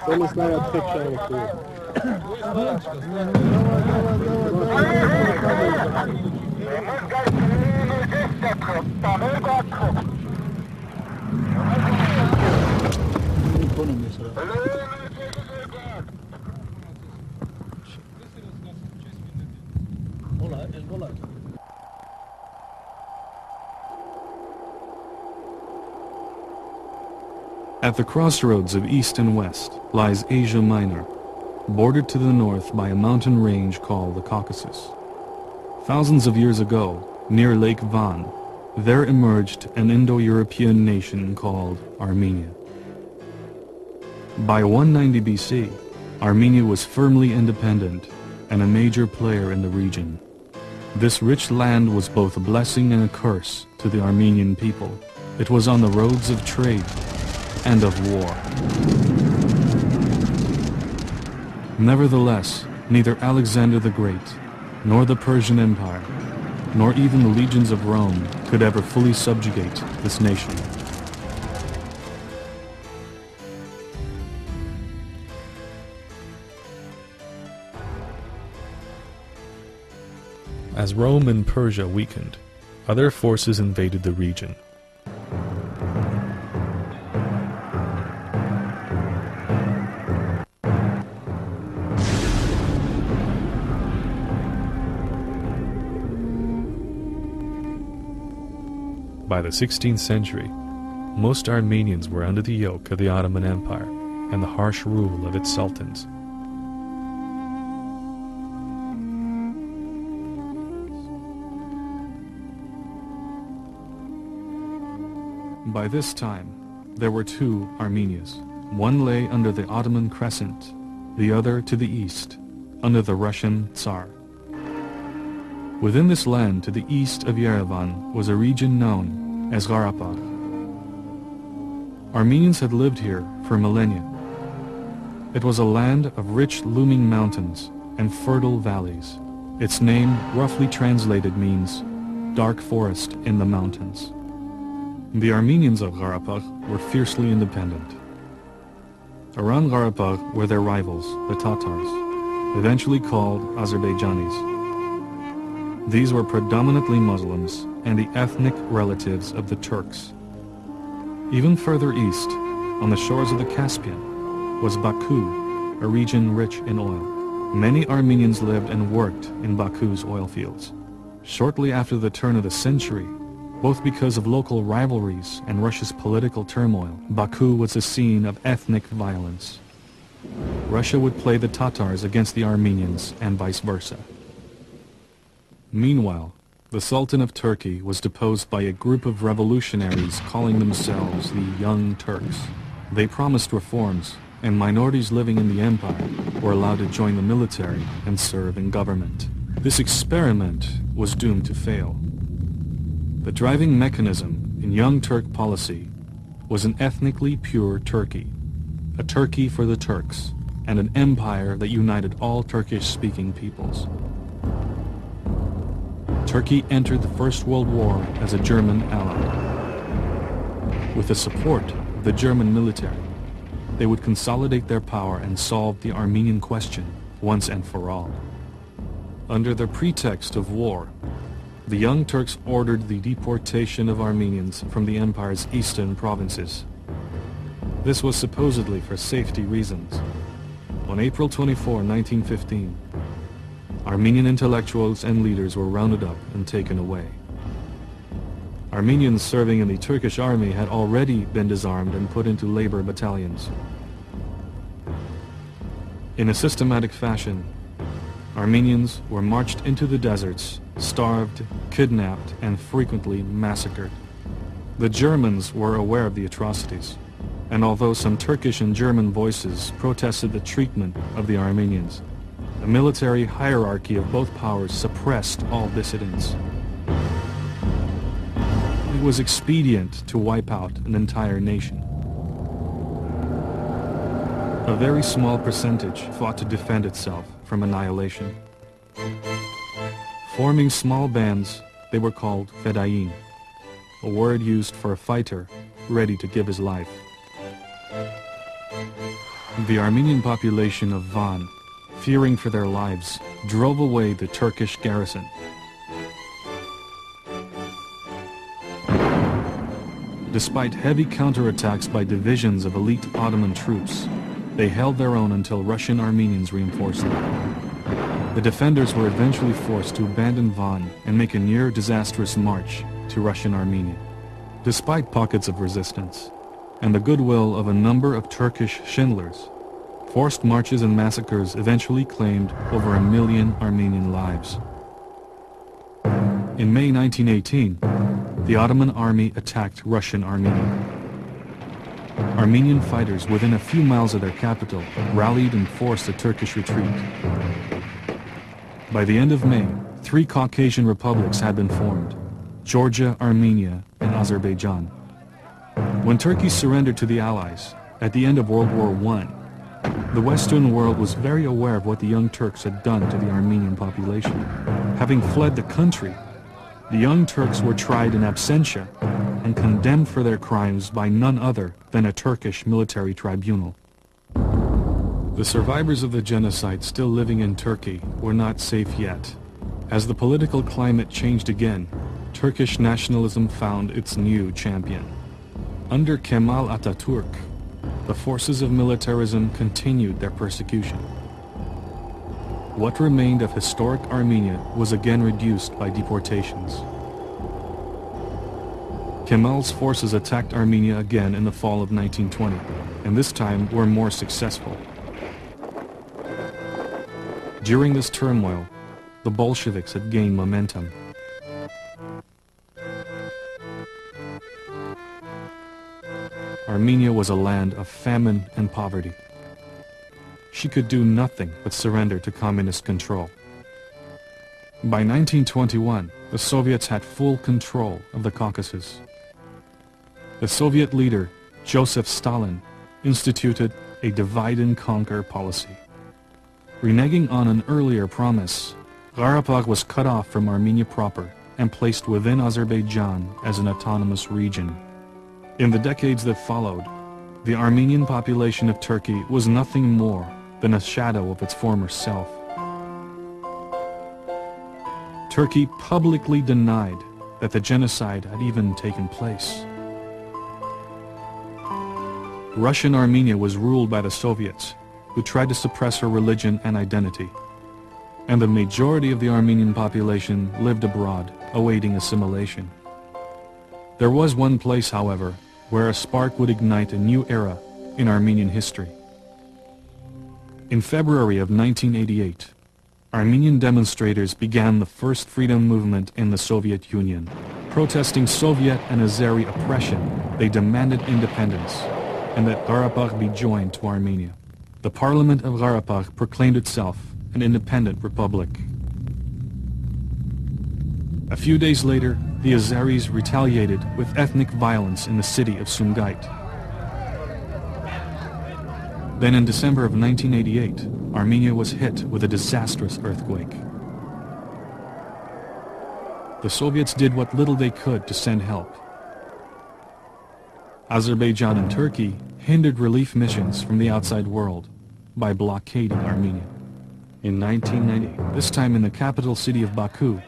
Целый снаряд кричал. At the crossroads of East and West lies Asia Minor, bordered to the north by a mountain range called the Caucasus. Thousands of years ago, near Lake Van, there emerged an Indo-European nation called Armenia. By 190 BC, Armenia was firmly independent and a major player in the region. This rich land was both a blessing and a curse to the Armenian people. It was on the roads of trade and of war. Nevertheless, neither Alexander the Great, nor the Persian Empire, nor even the legions of Rome could ever fully subjugate this nation. As Rome and Persia weakened, other forces invaded the region. By the 16th century, most Armenians were under the yoke of the Ottoman Empire and the harsh rule of its sultans. By this time, there were two Armenias. One lay under the Ottoman Crescent, the other to the east, under the Russian Tsar. Within this land to the east of Yerevan was a region known as Karabakh. Armenians had lived here for millennia. It was a land of rich looming mountains and fertile valleys. Its name, roughly translated, means dark forest in the mountains. The Armenians of Karabakh were fiercely independent. Around Karabakh were their rivals, the Tatars, eventually called Azerbaijanis. These were predominantly Muslims and the ethnic relatives of the Turks. Even further east, on the shores of the Caspian, was Baku, a region rich in oil. Many Armenians lived and worked in Baku's oil fields. Shortly after the turn of the century, both because of local rivalries and Russia's political turmoil, Baku was a scene of ethnic violence. Russia would play the Tatars against the Armenians and vice versa. Meanwhile, the Sultan of Turkey was deposed by a group of revolutionaries calling themselves the Young Turks. They promised reforms, and minorities living in the empire were allowed to join the military and serve in government. This experiment was doomed to fail. The driving mechanism in Young Turk policy was an ethnically pure Turkey, a Turkey for the Turks, and an empire that united all Turkish-speaking peoples. Turkey entered the First World War as a German ally. With the support of the German military, they would consolidate their power and solve the Armenian question once and for all. Under the pretext of war, the Young Turks ordered the deportation of Armenians from the empire's eastern provinces. This was supposedly for safety reasons. On April 24, 1915, Armenian intellectuals and leaders were rounded up and taken away. Armenians serving in the Turkish army had already been disarmed and put into labor battalions. In a systematic fashion, Armenians were marched into the deserts, starved, kidnapped, and frequently massacred. The Germans were aware of the atrocities, and although some Turkish and German voices protested the treatment of the Armenians, the military hierarchy of both powers suppressed all dissidents. It was expedient to wipe out an entire nation. A very small percentage fought to defend itself from annihilation. Forming small bands, they were called fedayin, a word used for a fighter ready to give his life. The Armenian population of Van, fearing for their lives, drove away the Turkish garrison. Despite heavy counterattacks by divisions of elite Ottoman troops, they held their own until Russian Armenians reinforced them. The defenders were eventually forced to abandon Van and make a near-disastrous march to Russian Armenia. Despite pockets of resistance, and the goodwill of a number of Turkish Schindlers, forced marches and massacres eventually claimed over 1 million Armenian lives. In May 1918, the Ottoman army attacked Russian Armenia. Armenian fighters within a few miles of their capital rallied and forced a Turkish retreat. By the end of May, 3 Caucasian republics had been formed: Georgia, Armenia, and Azerbaijan. When Turkey surrendered to the Allies at the end of World War I, the Western world was very aware of what the Young Turks had done to the Armenian population. Having fled the country, the Young Turks were tried in absentia and condemned for their crimes by none other than a Turkish military tribunal. The survivors of the genocide still living in Turkey were not safe yet. As the political climate changed again, Turkish nationalism found its new champion. Under Kemal Atatürk, the forces of militarism continued their persecution. What remained of historic Armenia was again reduced by deportations. Kemal's forces attacked Armenia again in the fall of 1920, and this time were more successful. During this turmoil, the Bolsheviks had gained momentum. Armenia was a land of famine and poverty. She could do nothing but surrender to communist control. By 1921, the Soviets had full control of the Caucasus. The Soviet leader, Joseph Stalin, instituted a divide-and-conquer policy. Reneging on an earlier promise, Karabakh was cut off from Armenia proper and placed within Azerbaijan as an autonomous region. In the decades that followed, the Armenian population of Turkey was nothing more than a shadow of its former self. Turkey publicly denied that the genocide had even taken place. Russian Armenia was ruled by the Soviets, who tried to suppress her religion and identity, and the majority of the Armenian population lived abroad, awaiting assimilation. There was one place, however, where a spark would ignite a new era in Armenian history. In February of 1988, Armenian demonstrators began the first freedom movement in the Soviet Union. Protesting Soviet and Azeri oppression, they demanded independence and that Karabakh be joined to Armenia. The Parliament of Karabakh proclaimed itself an independent republic. A few days later, the Azeris retaliated with ethnic violence in the city of Sumgait. Then in December of 1988, Armenia was hit with a disastrous earthquake. The Soviets did what little they could to send help. Azerbaijan and Turkey hindered relief missions from the outside world by blockading Armenia. In 1990, this time in the capital city of Baku,